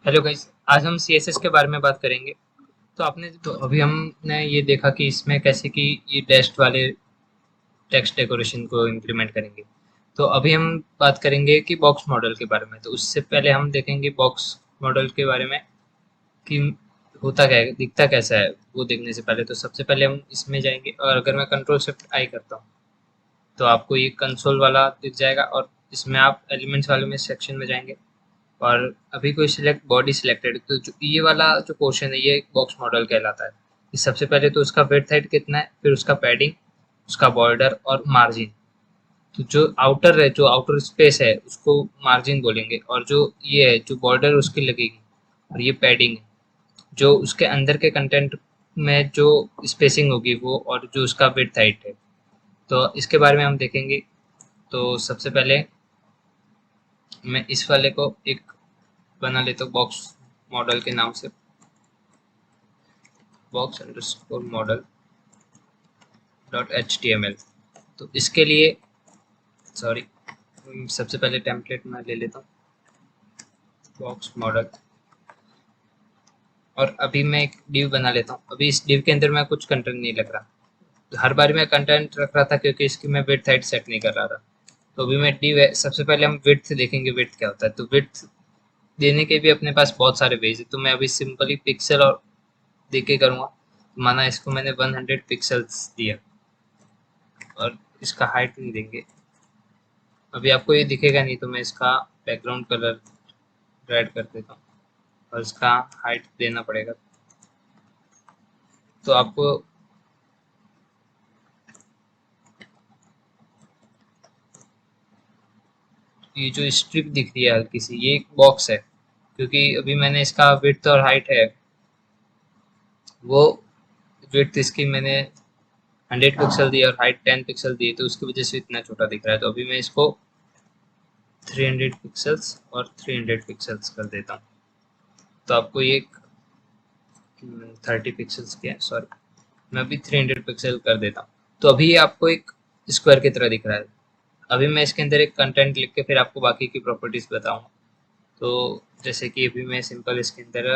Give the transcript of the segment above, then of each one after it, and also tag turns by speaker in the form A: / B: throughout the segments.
A: Hello guys. आज हम CSS के बारे में बात करेंगे। तो अभी हमने ये देखा कि इसमें कैसे कि ये टेक्स्ट वाले टेक्स्ट डेकोरेशन को इम्प्लीमेंट करेंगे। तो अभी हम बात करेंगे कि बॉक्स मॉडल के बारे में। तो उससे पहले हम देखेंगे बॉक्स मॉडल के बारे में कि होता क्या है, दिखता कैसा है। वो देखने से पहले तो सबसे पहले हम इसमें जाएंगे, और अगर मैं कंट्रोल शिफ्ट आई करता हूँ तो आपको ये कंसोल वाला दिख जाएगा, और इसमें आप एलिमेंट्स वाले में सेक्शन में जाएंगे। और अभी कोई सिलेक्ट बॉडी सिलेक्टेड, तो जो ये वाला जो पोर्शन है ये बॉक्स मॉडल कहलाता है। कि सबसे पहले तो उसका विड्थ हाइट कितना है, फिर उसका पैडिंग, उसका बॉर्डर और मार्जिन। तो जो आउटर स्पेस है उसको मार्जिन बोलेंगे, और जो ये है जो बॉर्डर उसकी लगेगी, और ये पैडिंग है। जो उसके अंदर के कंटेंट में जो स्पेसिंग होगी वो, और जो उसका विड्थ हाइट है। तो इसके बारे में हम देखेंगे। तो सबसे पहले मैं इस वाले को एक बना लेता हूँ बॉक्स मॉडल के नाम से, box underscore model dot H T M L. तो इसके लिए सॉरी, सबसे पहले टेम्पलेट मैं ले लेता हूँ बॉक्स मॉडल, और अभी मैं एक डिव बना लेता हूँ। अभी इस डिव के अंदर मैं कुछ कंटेंट नहीं लग रहा। तो हर बार मैं कंटेंट रख रहा था क्योंकि इसकी मैं विड्थ हाइट सेट नहीं कर रहा था। तो अभी मैं डिव है, सबसे पहले हम विड्थ देखेंगे विड्थ क्या होता है। तो विड्थ देने के भी अपने पास बहुत सारे वेज है। तो मैं अभी सिंपली पिक्सल और दे के करूँगा। माना इसको मैंने 100 पिक्सल्स दिया, और इसका हाइट नहीं देंगे। अभी आपको ये दिखेगा नहीं, तो मैं इसका बैकग्राउंड कलर रेड कर देता हूँ, और इसका हाइट देना पड़ेगा। तो आपको ये जो स्ट्रिप दिख रही है हल्की सी, ये एक बॉक्स है। क्योंकि अभी मैंने इसका विड्थ और हाइट है, वो विड्थ इसकी मैंने 100 पिक्सल दी और हाइट 10 पिक्सल दी, तो उसकी वजह से इतना छोटा दिख रहा है। तो अभी मैं इसको 300 पिक्सल्स और 300 पिक्सल्स कर देता हूँ। तो आपको ये 30 पिक्सल्स की है, सॉरी, मैं अभी 300 पिक्सल कर देता हूँ। तो अभी ये आपको एक स्क्वायर की तरह दिख रहा है। अभी मैं इसके अंदर एक कंटेंट लिख के फिर आपको बाकी की प्रॉपर्टीज बताऊंगा। तो जैसे कि अभी मैं सिंपल इसके अंदर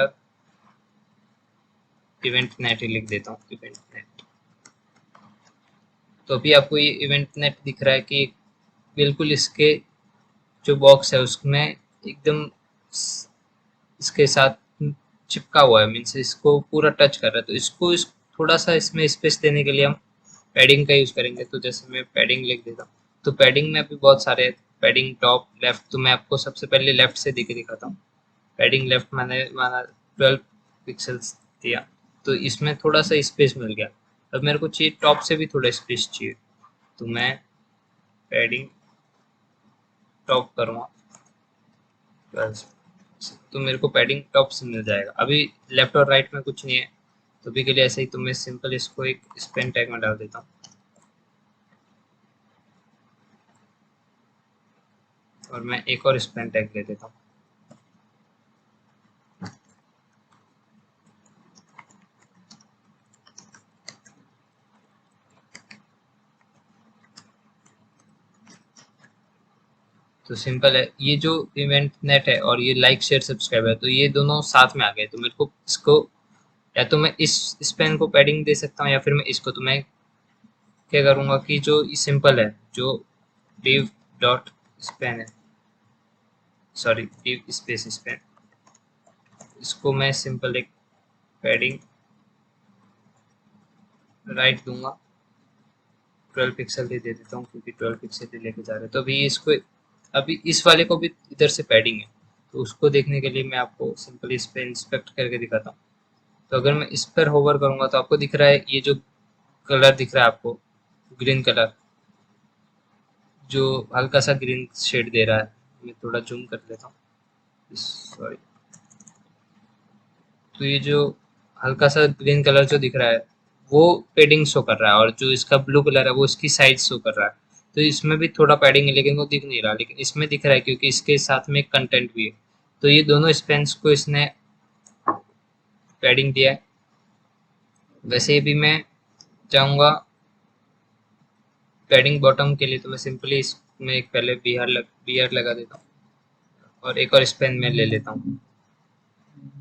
A: इवेंट नेट ही लिख देता हूँ, इवेंट नेट। तो अभी आपको ये इवेंट नेट दिख रहा है कि बिल्कुल इसके जो बॉक्स है उसमें एकदम इसके साथ चिपका हुआ है, मीन्स इसको पूरा टच कर रहा है। तो थोड़ा सा इसमें स्पेस देने के लिए हम पैडिंग का यूज करेंगे। तो जैसे मैं पैडिंग लिख देता हूँ। तो पैडिंग में अभी बहुत सारे पैडिंग टॉप लेफ्ट, तो मैं आपको सबसे पहले लेफ्ट से देके दिखाता हूँ। पैडिंग लेफ्ट मैंने माना 12 पिक्सल्स दिया, तो इसमें थोड़ा सा स्पेस मिल गया। अब मेरे को चाहिए टॉप से भी थोड़ा स्पेस चाहिए, तो मैं पैडिंग टॉप करूँगा 12। तो मेरे को पैडिंग टॉप से मिल जाएगा। अभी लेफ्ट और राइट में कुछ नहीं है, तो अभी के लिए ऐसे ही। तो मैं सिंपल इसको एक स्पेन टैग में डाल देता हूँ, और मैं एक और स्पेन टैग ले देता हूँ। तो सिंपल है, ये जो इवेंट नेट है और ये लाइक शेयर सब्सक्राइब है, तो ये दोनों साथ में आ गए। तो मेरे को इसको, या तो मैं इस स्पेन को पैडिंग दे सकता हूँ, या फिर मैं इसको, तो मैं क्या करूँगा कि जो सिंपल है, जो div डॉट स्पेन है, सॉरी div स्पेस स्पेन, इसको मैं सिंपल एक पैडिंग राइट दूंगा, 12 पिक्सल दे देता हूँ क्योंकि 12 पिक्सल लेके जा रहे हैं। तो अभी इसको, अभी इस वाले को भी इधर से पैडिंग है, तो उसको देखने के लिए मैं आपको सिंपली इस पर इंस्पेक्ट करके दिखाता हूँ। तो अगर मैं इस पर होवर करूंगा तो आपको दिख रहा है ये जो कलर दिख रहा है आपको, ग्रीन कलर, जो हल्का सा ग्रीन शेड दे रहा है। मैं थोड़ा जूम कर लेता हूँ, सॉरी। तो ये जो हल्का सा ग्रीन कलर जो दिख रहा है वो पेडिंग शो कर रहा है, और जो इसका ब्लू कलर है वो इसकी साइज शो कर रहा है। तो इसमें भी थोड़ा पैडिंग है, लेकिन वो दिख नहीं रहा, लेकिन इसमें दिख रहा है क्योंकि इसके साथ में एक कंटेंट भी है। तो ये दोनों स्पेन्स को इसने पैडिंग दिया है। वैसे ही भी मैं चाहूँगा पैडिंग बॉटम के लिए, तो मैं सिंपली इसमें एक पहले बी आर लगा देता हूँ, और एक और स्पेन में ले लेता हूँ।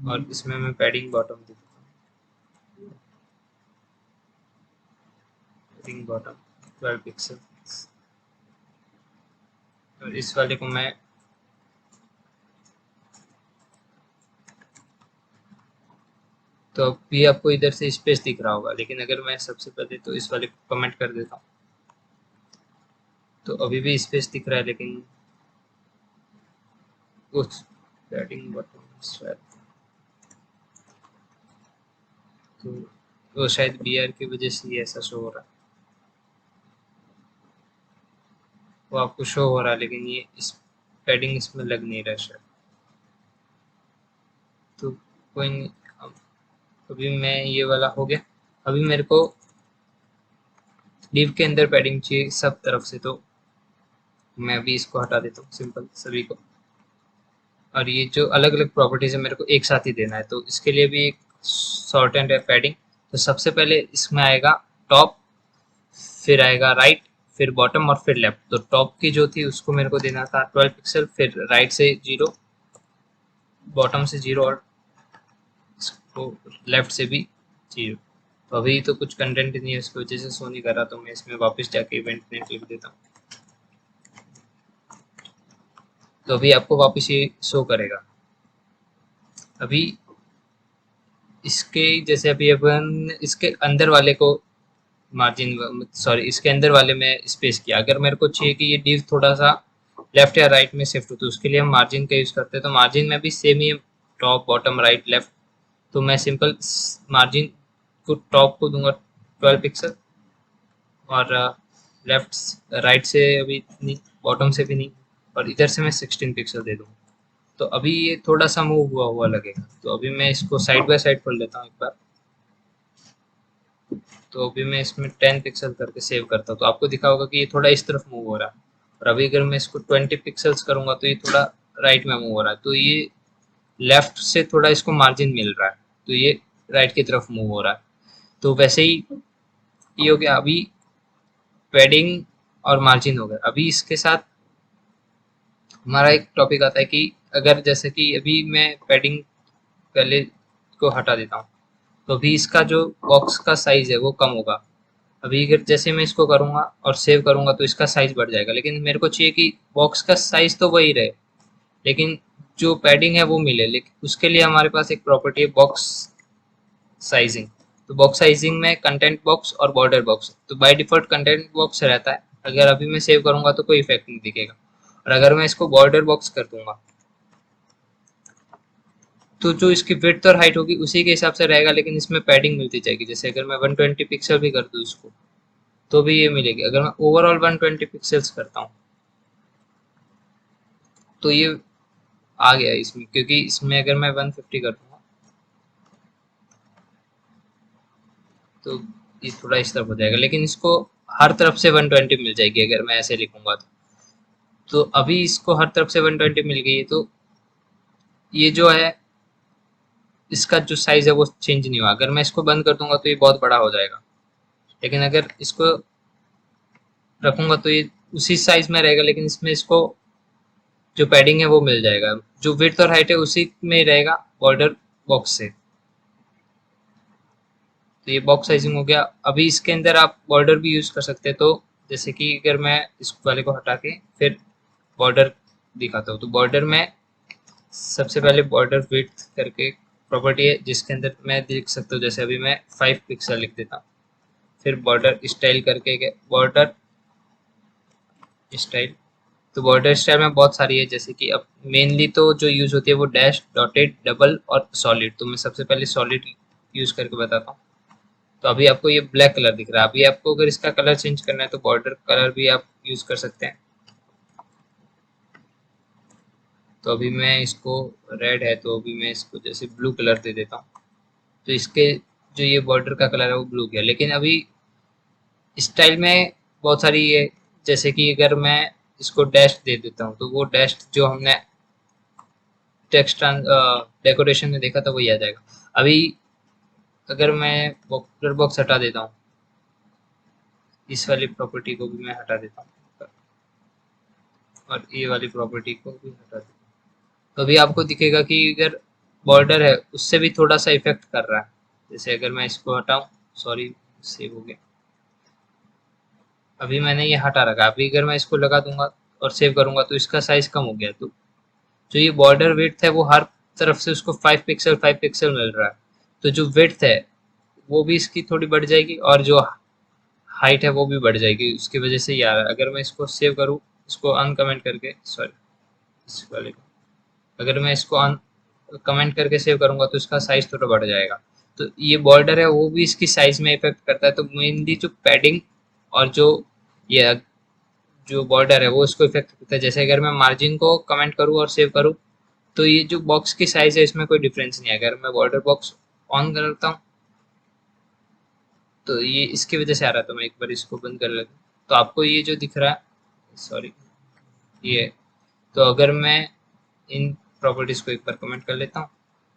A: और इसमें मैं पैडिंग बॉटम देता हूँ, पैडिंग बॉटम 12 पिक्सल। और इस वाले को मैं तो अभी आपको इधर से स्पेस दिख रहा होगा, लेकिन अगर मैं सबसे पहले तो इस वाले को कमेंट कर देता हूँ तो अभी भी स्पेस दिख रहा है, लेकिन कुछ पैडिंग बटन शायद, तो वो शायद BR की वजह से ही ऐसा शो हो रहा है। वो आपको शो हो रहा है, लेकिन ये इस पैडिंग इसमें लग नहीं रहा शायद। तो कोई नहीं, अभी मैं ये वाला हो गया। अभी मेरे को डिव के अंदर पैडिंग चाहिए सब तरफ से, तो मैं अभी इसको हटा देता हूँ सिंपल सभी को। और ये जो अलग अलग प्रॉपर्टीज है मेरे को एक साथ ही देना है, तो इसके लिए भी एक सॉर्ट एंड पैडिंग। तो सबसे पहले इसमें आएगा टॉप, फिर आएगा राइट, फिर बॉटम और फिर लेफ्ट। तो टॉप की जो थी उसको मेरे को देना था 12 पिक्सल, फिर राइट से 0, बॉटम से 0 और इसको लेफ्ट से भी 0। तो अभी तो कुछ कंटेंट नहीं है, उसकी वजह से शो नहीं कर रहा, तो मैं इसमें वापस जाके इवेंट में क्लिक देता हूँ, तो अभी आपको वापस ये शो करेगा। अभी इसके जैसे अभी अपन इसके अंदर वाले को मार्जिन, सॉरी इसके अंदर वाले में स्पेस किया। अगर मेरे को चाहिए कि ये डिव थोड़ा सा लेफ्ट या राइट में शिफ्ट हो, तो उसके लिए हम मार्जिन का यूज करते हैं। तो मार्जिन में भी सेम ही, टॉप बॉटम राइट लेफ्ट। तो मैं सिंपल मार्जिन को टॉप को दूंगा 12 पिक्सल, और लेफ्ट राइट से अभी नहीं, बॉटम से भी नहीं, और इधर से मैं 16 पिक्सल दे दूंगा। तो अभी ये थोड़ा सा मूव हुआ हुआ लगेगा। तो अभी मैं इसको साइड बाय साइड खोल लेता हूँ एक बार। तो अभी मैं इसमें 10 पिक्सल करके सेव करता हूँ, तो आपको दिखा होगा कि ये थोड़ा इस तरफ मूव हो रहा है। और अभी अगर मैं इसको 20 पिक्सल्स करूंगा तो ये थोड़ा राइट में मूव हो रहा है। तो ये लेफ्ट से थोड़ा इसको मार्जिन मिल रहा है, तो ये राइट की तरफ मूव हो रहा है। तो वैसे ही ये हो गया। अभी पैडिंग और मार्जिन हो गया। अभी इसके साथ हमारा एक टॉपिक आता है कि अगर जैसे कि अभी मैं पैडिंग पहले को हटा देता हूँ, तो अभी इसका जो बॉक्स का साइज है वो कम होगा। अभी अगर जैसे मैं इसको करूंगा और सेव करूंगा तो इसका साइज बढ़ जाएगा, लेकिन मेरे को चाहिए कि बॉक्स का साइज तो वही रहे, लेकिन जो पैडिंग है वो मिले। लेकिन उसके लिए हमारे पास एक प्रॉपर्टी है बॉक्स साइजिंग। तो बॉक्स साइजिंग में कंटेंट बॉक्स और बॉर्डर बॉक्स, तो बाय डिफॉल्ट कंटेंट बॉक्स रहता है। अगर अभी मैं सेव करूंगा तो कोई इफेक्ट नहीं दिखेगा। और अगर मैं इसको बॉर्डर बॉक्स कर दूंगा तो जो इसकी विड्थ और हाइट होगी उसी के हिसाब से रहेगा, लेकिन इसमें पैडिंग मिलती जाएगी। जैसे अगर मैं 120 पिक्सल भी कर दूं इसको तो भी ये मिलेगी। अगर मैं ओवरऑल 120 पिक्सल्स करता हूँ तो ये आ गया इसमें, क्योंकि इसमें अगर मैं 150 कर दूंगा तो ये थोड़ा इस तरफ हो जाएगा, लेकिन इसको हर तरफ से 120 मिल जाएगी अगर मैं ऐसे लिखूंगा तो अभी इसको हर तरफ से 120 मिल गई है। तो ये जो है इसका जो साइज है वो चेंज नहीं हुआ। अगर मैं इसको बंद कर दूंगा तो ये बहुत बड़ा हो जाएगा, लेकिन अगर इसको रखूंगा तो ये उसी साइज में रहेगा, लेकिन इसमें इसको जो पैडिंग है वो मिल जाएगा। जो विड्थ और हाइट है उसी में रहेगा बॉर्डर बॉक्स से। तो ये बॉक्स साइजिंग हो गया। अभी इसके अंदर आप बॉर्डर भी यूज कर सकते हैं। तो जैसे कि अगर मैं इस वाले को हटा के फिर बॉर्डर दिखाता हूँ, तो बॉर्डर में सबसे पहले बॉर्डर विड्थ करके प्रॉपर्टी है, जिसके अंदर मैं देख सकता हूँ। जैसे अभी मैं 5 पिक्सल लिख देता हूँ, फिर बॉर्डर स्टाइल करके बॉर्डर स्टाइल। तो बॉर्डर स्टाइल में बहुत सारी है, जैसे कि अब मेनली तो जो यूज होती है वो डैश, डॉटेड, डबल और सॉलिड। तो मैं सबसे पहले सॉलिड यूज करके बताता हूँ। तो अभी आपको ये ब्लैक कलर दिख रहा है। अभी आपको अगर इसका कलर चेंज करना है तो बॉर्डर कलर भी आप यूज कर सकते हैं। तो अभी मैं इसको, रेड है तो अभी मैं इसको जैसे ब्लू कलर दे देता हूँ। तो इसके जो ये बॉर्डर का कलर है वो ब्लू किया। लेकिन अभी स्टाइल में बहुत सारी है, जैसे कि अगर मैं इसको डैश दे देता हूँ तो वो डैश जो हमने टेक्स्ट डेकोरेशन में देखा था वही आ जाएगा। अभी अगर मैं बॉर्डर बॉक्स हटा देता हूँ, इस वाली प्रॉपर्टी को भी मैं हटा देता हूँ और ये वाली प्रॉपर्टी को भी हटा देता हूँ, तो अभी आपको दिखेगा कि अगर बॉर्डर है उससे भी थोड़ा सा इफेक्ट कर रहा है। जैसे अगर मैं इसको हटाऊं, सॉरी सेव हो गया, अभी मैंने ये हटा रखा, अभी अगर मैं इसको लगा दूंगा और सेव करूंगा तो इसका साइज कम हो गया। तो जो ये बॉर्डर विड्थ है वो हर तरफ से उसको 5 पिक्सल मिल रहा है, तो जो विड्थ है वो भी इसकी थोड़ी बढ़ जाएगी और जो हाइट है वो भी बढ़ जाएगी, उसकी वजह से ये आ रहा है। अगर मैं इसको सेव करूँ, इसको अनकमेंट करके, सॉरी इस वाले को, अगर मैं इसको अन कमेंट करके सेव करूंगा तो इसका साइज थोड़ा बढ़ जाएगा। तो ये बॉर्डर है वो भी इसकी साइज में इफेक्ट करता है। तो मेनली जो पैडिंग और ये जो बॉर्डर है वो इसको इफेक्ट करता है। जैसे अगर मैं मार्जिन को कमेंट करूँ और सेव करूँ तो ये जो बॉक्स की साइज है इसमें कोई डिफरेंस नहीं है। अगर मैं बॉर्डर बॉक्स ऑन करता हूँ तो ये इसकी वजह से आ रहा था। मैं एक बार इसको बंद कर लेता हूँ तो आपको ये जो दिख रहा है, सॉरी ये, तो अगर मैं इन प्रॉपर्टीज को एक बार कमेंट कर लेता हूँ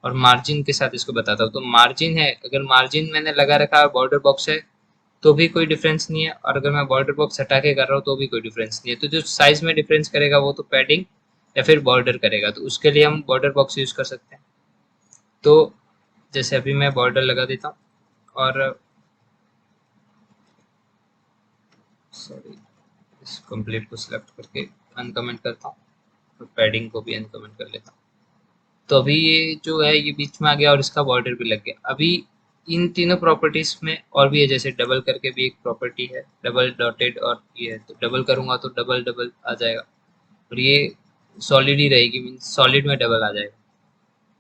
A: और मार्जिन के साथ इसको बताता हूँ। तो मार्जिन है, अगर मार्जिन मैंने लगा रखा है, बॉर्डर बॉक्स है तो भी कोई डिफरेंस नहीं है, और अगर मैं बॉर्डर बॉक्स हटा के कर रहा हूँ तो भी कोई डिफरेंस नहीं है। तो जो साइज में डिफरेंस करेगा वो तो पैडिंग या फिर बॉर्डर करेगा, तो उसके लिए हम बॉर्डर बॉक्स यूज कर सकते हैं। तो जैसे अभी मैं बॉर्डर लगा देता हूँ और सॉरी इस कंप्लीट को सिलेक्ट करके अनकमेंट करता हूँ, तो पैडिंग को भी अनकमेंट कर लेता हूँ। तो अभी ये जो है ये बीच में आ गया और इसका बॉर्डर भी लग गया। अभी इन तीनों प्रॉपर्टीज में और भी है, जैसे डबल करके भी एक प्रॉपर्टी है, डबल डॉटेड, और ये है तो डबल करूंगा तो डबल डबल आ जाएगा, और ये सॉलिड ही रहेगी, मीन्स सॉलिड में डबल आ जाएगा।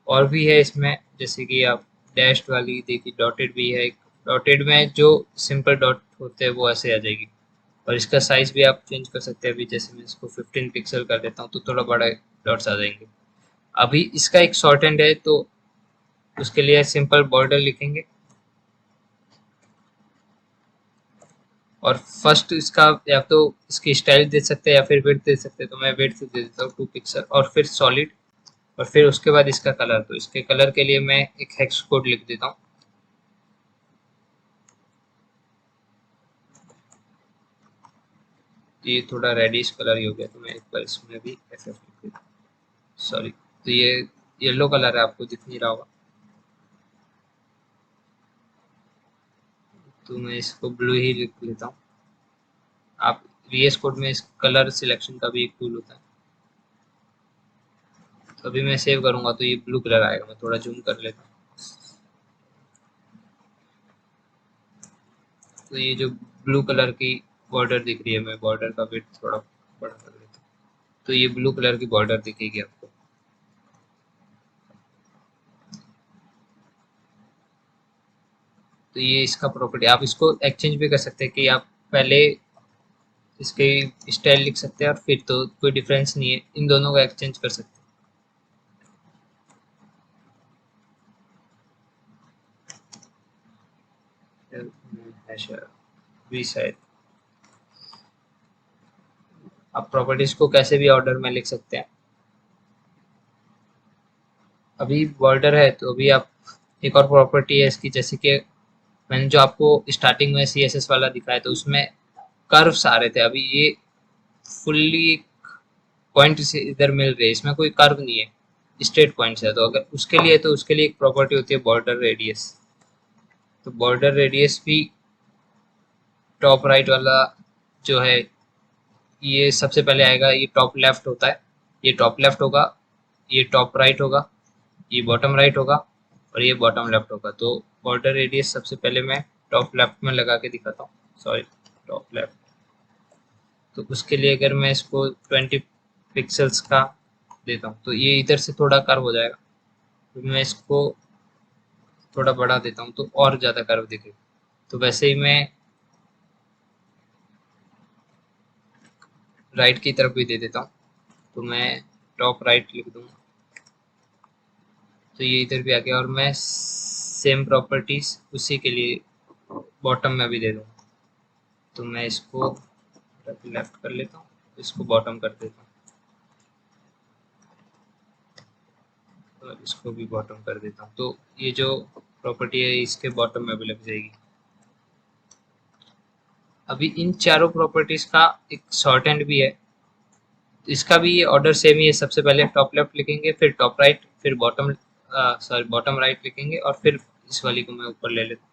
A: और भी है इसमें, जैसे कि आप डैश्ड वाली देखिए, डॉटेड भी है, डॉटेड में जो सिंपल डॉट होते हैं वो ऐसे आ जाएगी, और इसका साइज भी आप चेंज कर सकते हैं। अभी जैसे मैं इसको 15 पिक्सल कर देता हूँ तो थोड़ा बड़ा डॉट्स आ जाएंगे। अभी इसका एक शॉर्ट हैंड है तो उसके लिए सिंपल बॉर्डर लिखेंगे, और फर्स्ट इसका या तो इसकी स्टाइल दे सकते हैं या फिर विड्थ दे सकते हैं। तो मैं विड्थ दे देता हूँ 2 पिक्सल, और फिर सॉलिड, और फिर उसके बाद इसका कलर। तो इसके कलर के लिए मैं एक हेक्स कोड लिख देता हूँ। तो ये थोड़ा रेडिश कलर ही हो गया, तो मैं एक बार इसमें भी ऐसे लिख देता हूँ, सॉरी। तो ये येलो कलर है, आपको दिख नहीं रहा होगा, तो मैं इसको ब्लू ही लिख लेता हूँ। आप VS कोड में इस कलर सिलेक्शन का भी एक टूल होता है। तो अभी मैं सेव करूंगा तो ये ब्लू कलर आएगा। मैं थोड़ा जूम कर लेता हूँ। तो ये जो ब्लू कलर की बॉर्डर दिख रही है, मैं बॉर्डर का विड्थ थोड़ा बड़ा कर लेता हूँ, तो ये ब्लू कलर की बॉर्डर दिखेगी आपको। तो ये इसका प्रॉपर्टी, आप इसको एक्सचेंज भी कर सकते हैं कि आप पहले इसके स्टाइल लिख सकते हैं और फिर तो कोई डिफरेंस नहीं है, इन दोनों का एक्सचेंज कर सकते हैं। भी शायद आप प्रॉपर्टीज को कैसे भी ऑर्डर में लिख सकते हैं। अभी बॉर्डर है तो अभी आप एक और प्रॉपर्टी है इसकी, जैसे कि मैंने जो आपको स्टार्टिंग में CSS वाला दिखाया तो उसमें कर्व्स आ रहे थे। अभी ये फुल्ली पॉइंट से इधर मिल रहे हैं, इसमें कोई कर्व नहीं है, स्ट्रेट पॉइंट्स है। तो अगर उसके लिए, तो उसके लिए एक प्रॉपर्टी होती है बॉर्डर रेडियस। तो बॉर्डर रेडियस भी टॉप राइट वाला जो है ये सबसे पहले आएगा। ये टॉप लेफ्ट होता है, ये टॉप लेफ्ट होगा, ये टॉप राइट होगा, ये बॉटम राइट होगा, और ये बॉटम लेफ्ट होगा। तो बॉर्डर रेडियस सबसे पहले मैं टॉप लेफ्ट में लगा के दिखाता हूँ, सॉरी टॉप लेफ्ट। तो उसके लिए अगर मैं इसको 20 पिक्सल्स का देता हूँ तो ये इधर से थोड़ा कर्व हो जाएगा। तो मैं इसको थोड़ा बढ़ा देता हूँ तो और ज़्यादा कर्व दिखेगा। तो वैसे ही मैं राइट की तरफ भी दे देता हूँ, तो मैं टॉप राइट लिख दूंगा तो ये इधर भी आ गया। और मैं सेम प्रॉपर्टीज उसी के लिए बॉटम में भी दे दूंगा। तो मैं इसको लेफ्ट कर लेता हूँ, इसको बॉटम कर देता हूँ, और इसको भी बॉटम कर देता हूँ। तो ये जो प्रॉपर्टी है इसके बॉटम में भी लग जाएगी। अभी इन चारों प्रॉपर्टीज का एक शॉर्ट हैंड भी है, इसका भी ये ऑर्डर सेम ही है। सबसे पहले टॉप लेफ्ट लिखेंगे, फिर टॉप राइट, फिर बॉटम सॉरी बॉटम राइट लिखेंगे और फिर इस वाली को मैं ऊपर ले लेता हूँ,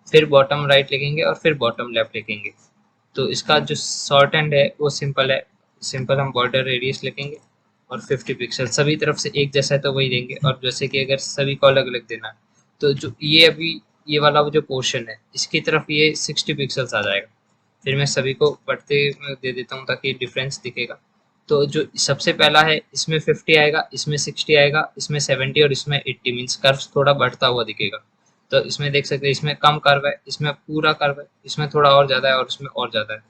A: फिर बॉटम राइट लिखेंगे और फिर बॉटम लेफ्ट लिखेंगे। तो इसका जो शॉर्ट एंड है वो सिंपल है, सिंपल हम बॉर्डर रेडियस लिखेंगे और 50 पिक्सल, सभी तरफ से एक जैसा है तो वही देंगे। और जैसे कि अगर सभी को अलग अलग देना है तो जो ये अभी ये वाला जो पोर्शन है इसकी तरफ ये 60 पिक्सल्स आ जाएगा। फिर मैं सभी को बढ़ते दे देता हूँ ताकि डिफरेंस दिखेगा। तो जो सबसे पहला है इसमें 50 आएगा, इसमें 60 आएगा, इसमें 70 और इसमें 80, मीन्स कर्व थोड़ा बढ़ता हुआ दिखेगा। तो इसमें देख सकते हैं इसमें कम कर्व है, इसमें पूरा कर्व है, इसमें थोड़ा और ज़्यादा है और इसमें और ज़्यादा है।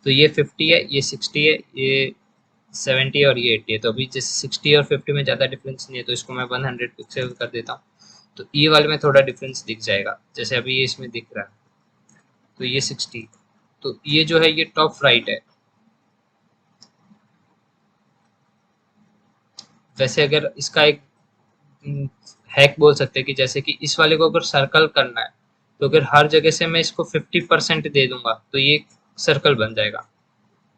A: तो ये 50 है, ये 60 है, ये 70 और ये 80 है। तो अभी जैसे 60 और 50 में ज़्यादा डिफरेंस नहीं है तो इसको मैं 100 पिक्सल कर देता हूँ। तो ये वाले में थोड़ा डिफरेंस दिख जाएगा, जैसे अभी ये इसमें दिख रहा है। तो ये 60, तो ये जो है ये टॉप राइट है। वैसे अगर इसका एक हैक बोल सकते हैं कि जैसे कि इस वाले को अगर सर्कल करना है तो अगर हर जगह से मैं इसको 50% दे दूंगा तो ये सर्कल बन जाएगा।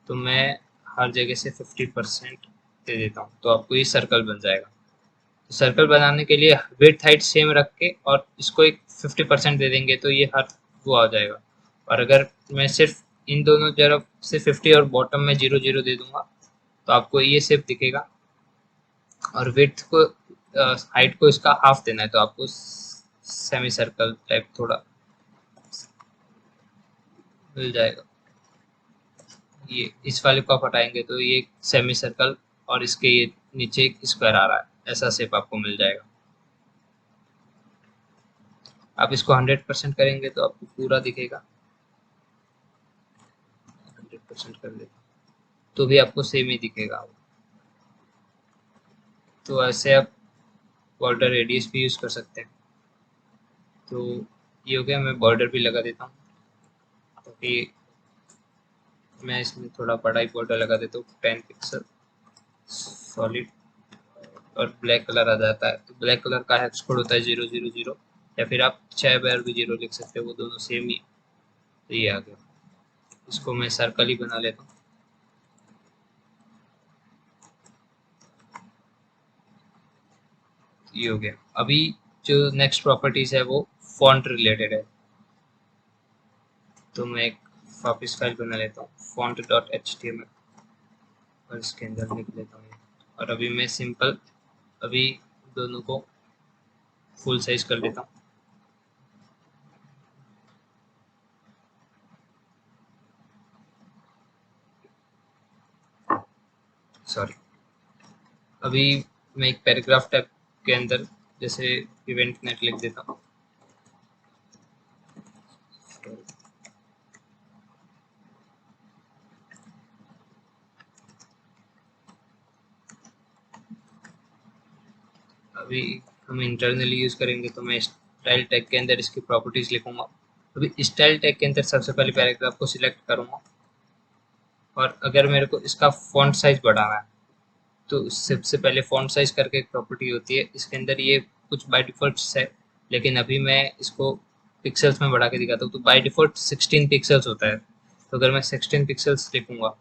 A: तो मैं हर जगह से 50% दे देता हूँ तो आपको ये सर्कल बन जाएगा। तो सर्कल बनाने के लिए विड्थ हाइट सेम रख के और इसको एक 50% दे देंगे तो ये हर वो आ जाएगा। और अगर मैं सिर्फ इन दोनों तरफ से 50 और बॉटम में 0 0 दे दूंगा तो आपको ये शेप दिखेगा। और विड्थ को हाइट को इसका हाफ देना है तो आपको सेमी सर्कल टाइप थोड़ा मिल जाएगा। ये इस वाले को आप हटाएंगे तो ये सेमी सर्कल और इसके ये नीचे एक स्क्वायर आ रहा है, ऐसा शेप आपको मिल जाएगा। आप इसको 100% करेंगे तो आपको पूरा दिखेगा। 100% कर देगा तो भी आपको सेम ही दिखेगा। तो ऐसे आप बॉर्डर रेडियस भी यूज कर सकते हैं। तो ये हो गया, मैं बॉर्डर भी लगा देता हूँ ताकि मैं इसमें थोड़ा बड़ा ही बॉर्डर लगा देता हूँ 10 पिक्सल सॉलिड। और ब्लैक कलर आ जाता है तो ब्लैक कलर का हेक्स कोड होता है 0 0 0, या फिर आप 6 बार भी 0 लिख सकते हो, वो दोनों सेम ही। तो ये आ गया, इसको मैं सर्कल ही बना लेता हूँ। ये हो गया। अभी जो नेक्स्ट प्रॉपर्टीज है वो फॉन्ट रिलेटेड है। तो मैं एक वापस फाइल बना लेता हूँ font.html और इसके अंदर लिख लेता हूँ। और अभी मैं सिंपल अभी दोनों को फुल साइज कर लेता हूँ। सॉरी, अभी मैं एक पैराग्राफ टैग के अंदर जैसे इवेंट नेट लिख देता हूँ। अभी हम इंटरनली यूज करेंगे तो मैं स्टाइल टैग के अंदर इसकी प्रॉपर्टीज लिखूंगा। अभी स्टाइल टैग के अंदर सबसे पहले पैराग्राफ को सिलेक्ट करूंगा और अगर मेरे को इसका फॉन्ट साइज बढ़ाना है तो सबसे पहले फॉन्ट साइज करके एक प्रॉपर्टी होती है, इसके अंदर ये कुछ बाय डिफॉल्ट है, लेकिन अभी मैं इसको पिक्सल्स में बढ़ा के दिखाता हूँ। तो बाय डिफॉल्ट 16 पिक्सल्स होता है। तो अगर मैं 16 पिक्सल्स लिखूंगा,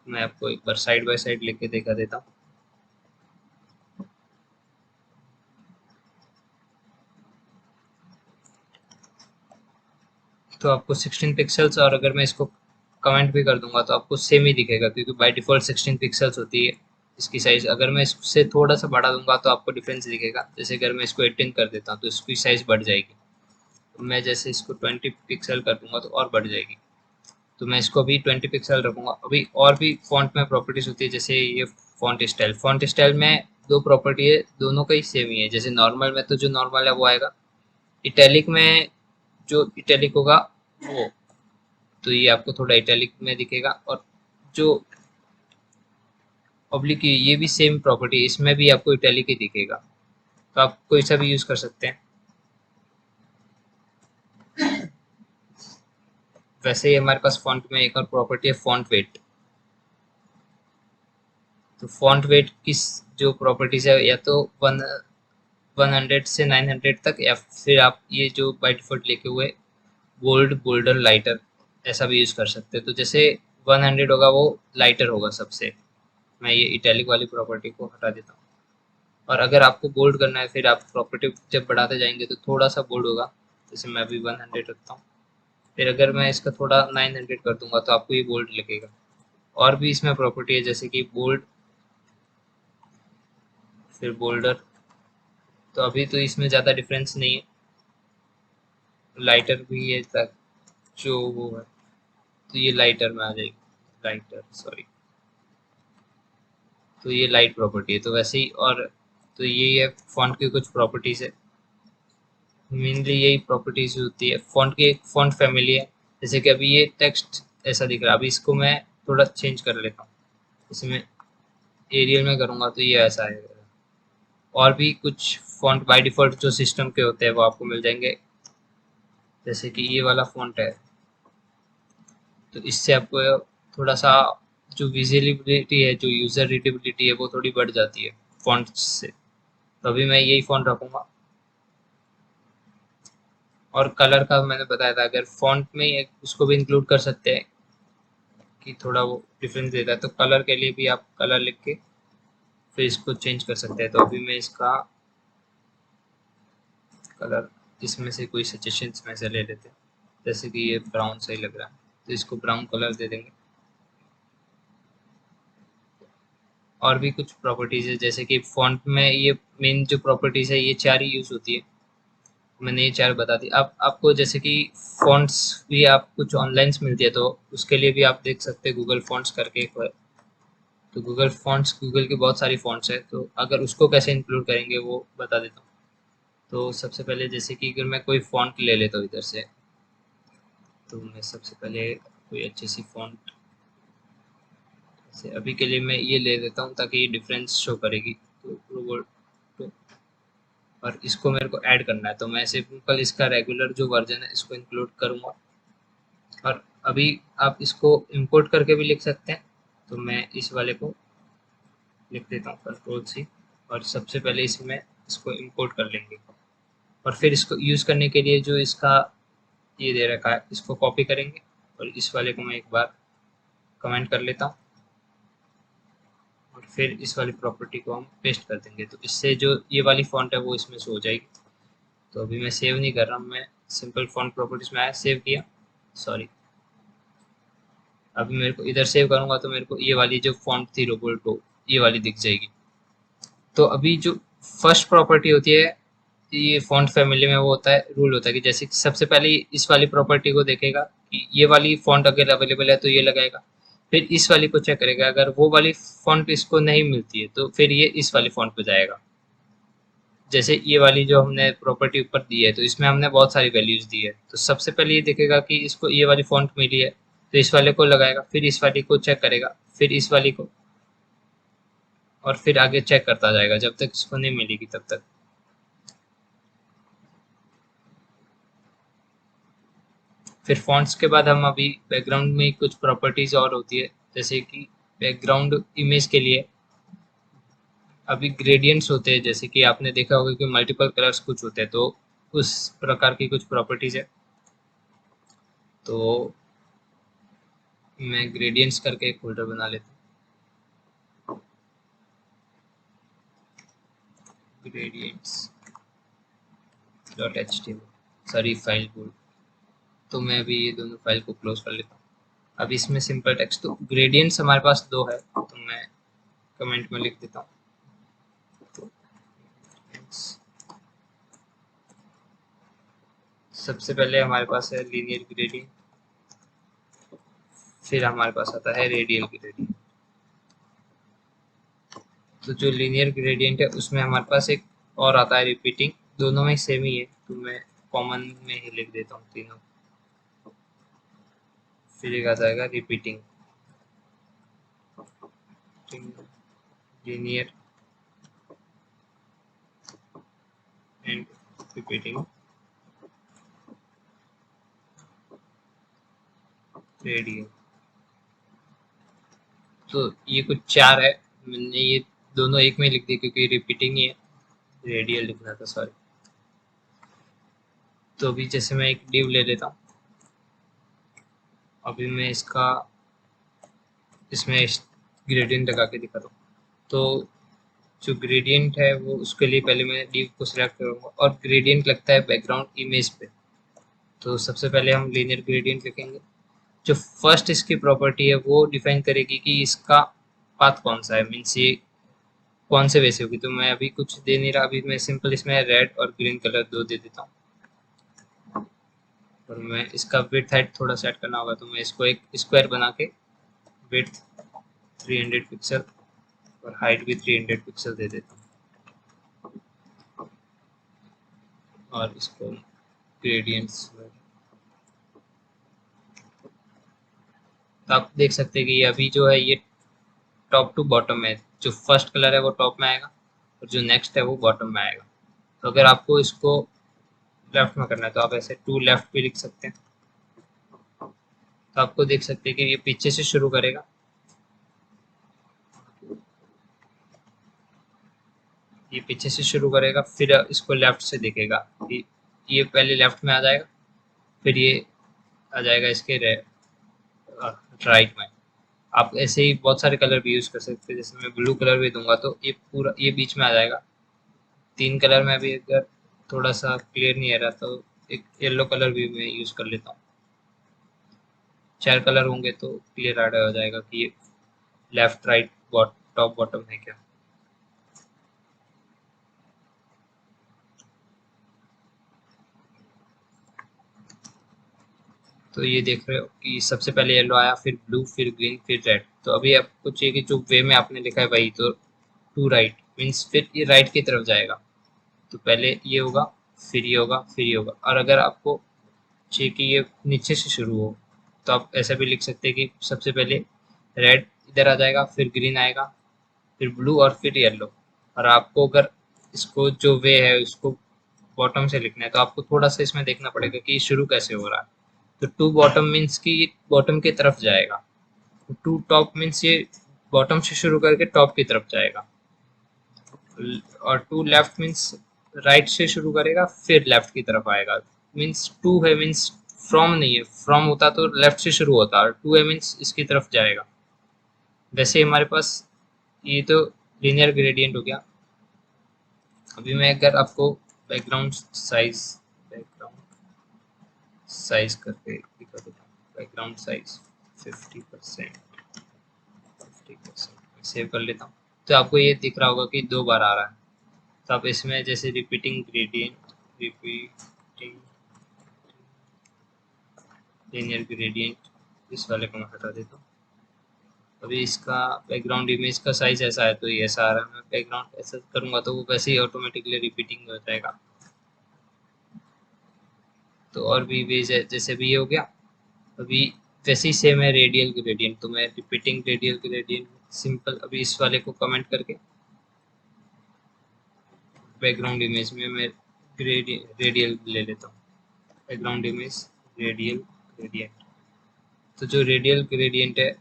A: मैं आपको एक बार साइड बाय साइड लिख के दिखा देता हूँ। तो आपको 16 पिक्सल्स, और अगर मैं इसको कमेंट भी कर दूंगा तो आपको सेम ही दिखेगा क्योंकि बाय डिफॉल्ट 16 पिक्सल्स होती है इसकी साइज। अगर मैं इससे थोड़ा सा बढ़ा दूंगा तो आपको डिफरेंस दिखेगा। जैसे अगर मैं इसको 18 कर देता हूँ तो इसकी साइज बढ़ जाएगी। तो मैं जैसे इसको 20 पिक्सल कर दूंगा तो और बढ़ जाएगी। तो मैं इसको अभी 20 पिक्सल रखूंगा। अभी और भी फॉन्ट में प्रॉपर्टीज होती है, जैसे ये फॉन्ट स्टाइल में दो प्रॉपर्टी है, दोनों का ही सेम ही है। जैसे नॉर्मल में तो जो नॉर्मल है वो आएगा, इटैलिक में जो इटैलिक होगा वो, तो ये आपको थोड़ा इटैलिक में दिखेगा। और जो ऑब्लिक ये भी सेम प्रॉपर्टी है, इसमें भी आपको इटैलिक ही दिखेगा। तो आप कोई सा भी यूज कर सकते हैं। वैसे ही हमारे पास फॉन्ट में एक और प्रॉपर्टी है फॉन्ट वेट। तो फॉन्ट वेट किस जो प्रॉपर्टीज है, या तो 100 से 900 तक, या फिर आप ये जो बाय डिफॉल्ट लिखे हुए बोल्ड, बोल्डर, लाइटर, ऐसा भी यूज कर सकते हैं। तो जैसे 100 होगा वो लाइटर होगा सबसे। मैं ये इटैलिक वाली प्रॉपर्टी को हटा देता हूँ। और अगर आपको बोल्ड करना है फिर आप प्रॉपर्टी जब बढ़ाते जाएंगे तो थोड़ा सा बोल्ड होगा। जैसे मैं अभी 100 रखता हूँ, फिर अगर मैं इसका थोड़ा 900 कर दूंगा तो आपको ये बोल्ड लगेगा। और भी इसमें प्रॉपर्टी है जैसे कि बोल्ड, फिर बोल्डर। तो अभी तो इसमें ज़्यादा डिफरेंस नहीं है। लाइटर भी है तक जो वो है, तो ये लाइटर में आ जाएगी। Lighter, sorry. तो ये लाइट प्रॉपर्टी है, तो वैसे ही। और तो ये है फॉन्ट की कुछ प्रॉपर्टीज है। मेनली यही प्रॉपर्टीज होती है फॉन्ट की। एक फॉन्ट फैमिली है, जैसे कि अभी ये टेक्स्ट ऐसा दिख रहा है, अभी इसको मैं थोड़ा चेंज कर लेता हूँ। जैसे मैं एरियल में करूँगा तो ये ऐसा आएगा। और भी कुछ फॉन्ट बाय डिफ़ॉल्ट जो सिस्टम के होते हैं वो आपको मिल जाएंगे। जैसे कि ये वाला फॉन्ट है, तो इससे आपको थोड़ा सा जो विजिबिलिटी है, जो यूज़र रीडेबिलिटी है, वो थोड़ी बढ़ जाती है फॉन्ट से। तो अभी मैं यही फॉन्ट रखूँगा। और कलर का मैंने बताया था, अगर फॉन्ट में उसको भी इंक्लूड कर सकते हैं कि थोड़ा वो डिफरेंस देता है, तो कलर के लिए भी आप कलर लिख के फिर इसको चेंज कर सकते हैं। तो अभी मैं इसका कलर इसमें से कोई सजेशंस में से ले लेते हैं। जैसे कि ये ब्राउन सही लग रहा है तो इसको ब्राउन कलर दे देंगे। और भी कुछ प्रॉपर्टीज है जैसे कि फॉन्ट में ये मेन जो प्रॉपर्टीज है ये चार ही यूज होती है। मैंने ये चार बता दी। आप आपको जैसे कि फॉन्ट्स भी आप कुछ ऑनलाइन मिलती है, तो उसके लिए भी आप देख सकते हैं गूगल फॉन्ट्स करके एक बार। तो गूगल फॉन्ट्स, गूगल की बहुत सारी फॉन्ट्स है, तो अगर उसको कैसे इंक्लूड करेंगे वो बता देता हूँ। तो सबसे पहले जैसे कि अगर मैं कोई फॉन्ट ले लेता हूँ इधर से, तो मैं सबसे पहले कोई अच्छी सी फॉन्ट से अभी के लिए मैं ये ले लेता हूँ ताकि ये डिफरेंस शो करेगी। तो रोबोट तो, और इसको मेरे को ऐड करना है, तो मैं सिंपल इसका रेगुलर जो वर्जन है इसको इंक्लूड करूँगा। और अभी आप इसको इंपोर्ट करके भी लिख सकते हैं, तो मैं इस वाले को लिख देता हूँ Ctrl+C। और सबसे पहले इसमें इसको इंपोर्ट कर लेंगे। और फिर इसको यूज़ करने के लिए जो इसका ये दे रखा है इसको कॉपी करेंगे, और इस वाले को मैं एक बार कमेंट कर लेता हूँ। और फिर इस वाली प्रॉपर्टी को हम पेस्ट कर देंगे, तो इससे जो ये वाली फॉन्ट है वो इसमें से हो जाएगी। तो अभी मैं सेव नहीं कर रहा हूँ, मैं सिंपल फॉन्ट प्रॉपर्टीज में आया, सेव किया, सॉरी। अभी मेरे को इधर सेव करूँगा तो मेरे को ये वाली जो फॉन्ट थी रोबोल्टो, ये वाली दिख जाएगी। तो अभी जो फर्स्ट प्रॉपर्टी होती है ये फॉन्ट फैमिली में, वो होता है रूल होता है कि जैसे सबसे पहले इस वाली प्रॉपर्टी को देखेगा कि ये वाली फॉन्ट अगर अवेलेबल है तो ये लगाएगा। फिर इस वाली को चेक करेगा, अगर वो वाली फॉन्ट इसको नहीं मिलती है तो फिर ये इस वाली फॉन्ट पे जाएगा। जैसे ये वाली जो हमने प्रॉपर्टी ऊपर दी है तो इसमें हमने बहुत सारी वैल्यूज दी है, तो सबसे पहले ये देखेगा कि इसको ये वाली फॉन्ट मिली है तो इस वाले को लगाएगा, फिर इस वाली को चेक करेगा, फिर इस वाली को, और फिर आगे चेक करता जाएगा जब तक इसको नहीं मिलेगी तब तक। फिर फॉन्ट्स के बाद हम अभी बैकग्राउंड में कुछ प्रॉपर्टीज और होती है, जैसे कि बैकग्राउंड इमेज के लिए अभी ग्रेडियंट्स होते हैं। जैसे कि आपने देखा होगा कि मल्टीपल कलर्स कुछ होते हैं, तो उस प्रकार की कुछ प्रॉपर्टीज है। तो मैं ग्रेडियंट्स करके एक फोल्डर बना लेता हूँ, gradients dot H T M L, sorry file को। तो मैं अभी ये दोनों फाइल को क्लोज कर लेता हूँ। अब इसमें सिंपल टेक्स्ट, तो ग्रेडियंट्स हमारे पास दो है, तो मैं कमेंट में लिख देता हूँ। तो सबसे पहले हमारे पास है लीनियर ग्रेडियंट, फिर हमारे पास आता है रेडियल ग्रेडियंट। तो जो लीनियर ग्रेडियंट है उसमें हमारे पास एक और आता है रिपीटिंग, दोनों में सेम ही है, तो मैं कॉमन में ही लिख देता हूँ तीनों। फिर एक आ जाएगा repeating, linear and repeating radial. तो ये कुछ चार है, मैंने ये दोनों एक में लिख दी क्योंकि रिपीटिंग ही है, रेडियल लिखना था, सॉरी। तो अभी जैसे मैं एक डिव ले लेता हूँ, अभी मैं इसका इसमें ग्रेडियंट लगा के दिखा दूँ। तो जो ग्रेडियंट है वो उसके लिए पहले मैं div को सिलेक्ट करूँगा और ग्रेडियंट लगता है बैकग्राउंड इमेज पे। तो सबसे पहले हम लीनियर ग्रेडियंट लिखेंगे। जो फर्स्ट इसकी प्रॉपर्टी है वो डिफाइन करेगी कि इसका पाथ कौन सा है, मीन्स ये कौन से वैसे होगी। तो मैं अभी कुछ दे नहीं रहा, अभी मैं सिंपल इसमें रेड और ग्रीन कलर दो दे देता हूँ। और मैं इसका विड्थ हाइट थोड़ा सेट करना होगा, तो मैं इसको एक स्क्वायर बना के विड्थ 300 पिक्सल और हाइट भी 300 पिक्सल दे देता हूँ। और इसको ग्रेडियंट्स, तो आप देख सकते हैं कि अभी जो है ये टॉप टू बॉटम में, जो फर्स्ट कलर है वो टॉप में आएगा और जो नेक्स्ट है वो बॉटम में आएगा। तो अगर आपको इसको लेफ्ट में करना है तो आप ऐसे टू लेफ्ट भी लिख सकते हैं। तो आपको देख सकते हैं कि ये पीछे से शुरू करेगा, ये पीछे से शुरू करेगा, फिर इसको लेफ्ट से देखेगा कि ये पहले लेफ्ट में आ जाएगा, फिर ये आ जाएगा इसके राइट में। आप ऐसे ही बहुत सारे कलर भी यूज कर सकते हैं, जैसे मैं ब्लू कलर भी दूंगा तो ये पूरा ये बीच में आ जाएगा। तीन कलर में भी अगर थोड़ा सा क्लियर नहीं आ रहा तो एक येलो कलर भी मैं यूज कर लेता हूँ। चार कलर होंगे तो क्लियर आइडिया हो जाएगा कि ये लेफ्ट राइट टॉप बॉटम है क्या। तो ये देख रहे हो कि सबसे पहले येलो आया, फिर ब्लू, फिर ग्रीन, फिर रेड। तो अभी आपको चाहिए कि जो वे में आपने लिखा है वही, तो टू राइट मीन्स फिर ये राइट की तरफ जाएगा। तो पहले ये होगा, फिर ये होगा, फिर ये होगा। और अगर आपको चाहिए कि ये नीचे से शुरू हो तो आप ऐसा भी लिख सकते हैं कि सबसे पहले रेड इधर आ जाएगा, फिर ग्रीन आएगा, फिर ब्लू और फिर येलो। और आपको अगर इसको जो वे है उसको बॉटम से लिखना है तो आपको थोड़ा सा इसमें देखना पड़ेगा कि शुरू कैसे हो रहा है। तो टू बॉटम मीन्स कि बॉटम की तरफ जाएगा, टू टॉप मीन्स ये बॉटम से शुरू करके टॉप की तरफ जाएगा। और टू लेफ्ट मीन्स राइट से शुरू करेगा फिर लेफ्ट की तरफ आएगा। मीन्स टू है मीन्स फ्रॉम नहीं है, फ्रॉम होता तो लेफ्ट से शुरू होता, और टू है मीन्स इसकी तरफ जाएगा। वैसे हमारे पास ये तो लीनियर ग्रेडियंट हो गया। अभी मैं अगर आपको बैकग्राउंड साइज करके दिखा देता हूँ। बैकग्राउंड साइज 50%, 50% सेव कर लेता हूँ। तो आपको ये दिख रहा होगा कि दो बार आ रहा है। तो आप इसमें जैसे repeating gradient, repeating linear gradient, इस वाले को मैं हटा देता हूँ। अभी इसका बैकग्राउंड इमेज का साइज ऐसा है तो ये ऐसा आ रहा है। मैं बैकग्राउंड ऐसा करूँगा तो वो वैसे ही ऑटोमेटिकली रिपीटिंग हो जाएगा। तो और भी वेज है, जैसे भी ये हो गया। अभी वैसे ही सेम है रेडियल ग्रेडियंट, तो मैं रिपीटिंग रेडियल ग्रेडियंट सिंपल अभी इस वाले को कमेंट करके बैकग्राउंड इमेज में मैं रेडियल ले लेता हूँ। Background image radial gradient. तो जो रेडियल ग्रेडियंट है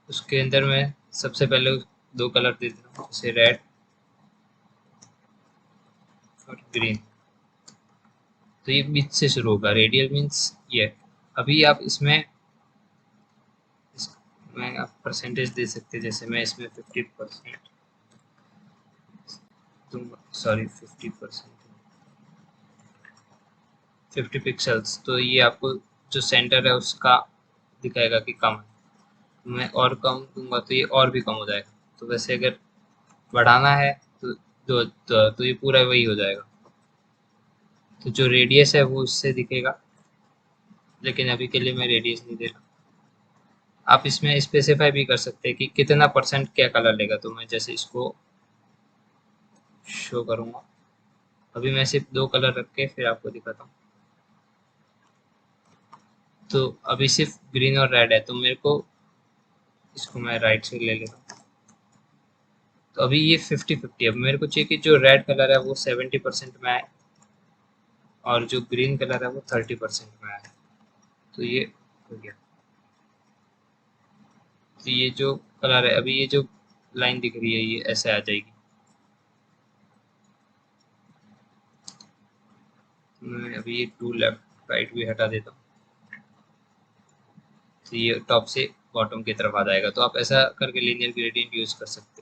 A: उसके अंदर मैं सबसे पहले दो कलर दे देता हूँ, जैसे रेड और ग्रीन। तो ये बीच से शुरू होगा, रेडियल मीन्स ये। अभी आप इसमें मैं आप परसेंटेज दे सकते हैं, जैसे मैं इसमें 50% दूंगा, सॉरी 50%, 50 पिक्सल्स। तो ये आपको जो सेंटर है उसका दिखाएगा कि कम है। मैं और कम दूंगा तो ये और भी कम हो जाएगा। तो वैसे अगर बढ़ाना है तो तो ये पूरा वही हो जाएगा। तो जो रेडियस है वो इससे दिखेगा, लेकिन अभी के लिए मैं रेडियस नहीं दे रहा। आप इसमें स्पेसिफाई भी कर सकते हैं कि कितना परसेंट क्या कलर लेगा। तो मैं जैसे इसको शो करूँगा, अभी मैं सिर्फ दो कलर रख के फिर आपको दिखाता हूँ। तो अभी सिर्फ ग्रीन और रेड है, तो मेरे को इसको मैं राइट से ले लेता हूँ। तो अभी ये 50-50। अब मेरे को चाहिए कि जो रेड कलर है वो 70% में आए और जो ग्रीन कलर है वो 30% में आए। तो ये हो गया। तो ये जो कलर है, अभी ये जो लाइन दिख रही है ये ऐसे आ जाएगी। मैं अभी ये टू लेफ्ट राइट भी हटा देता हूँ, तो ये टॉप से बॉटम की तरफ आ जाएगा। तो आप ऐसा करके लीनियर ग्रेडियंट यूज कर सकते हैं।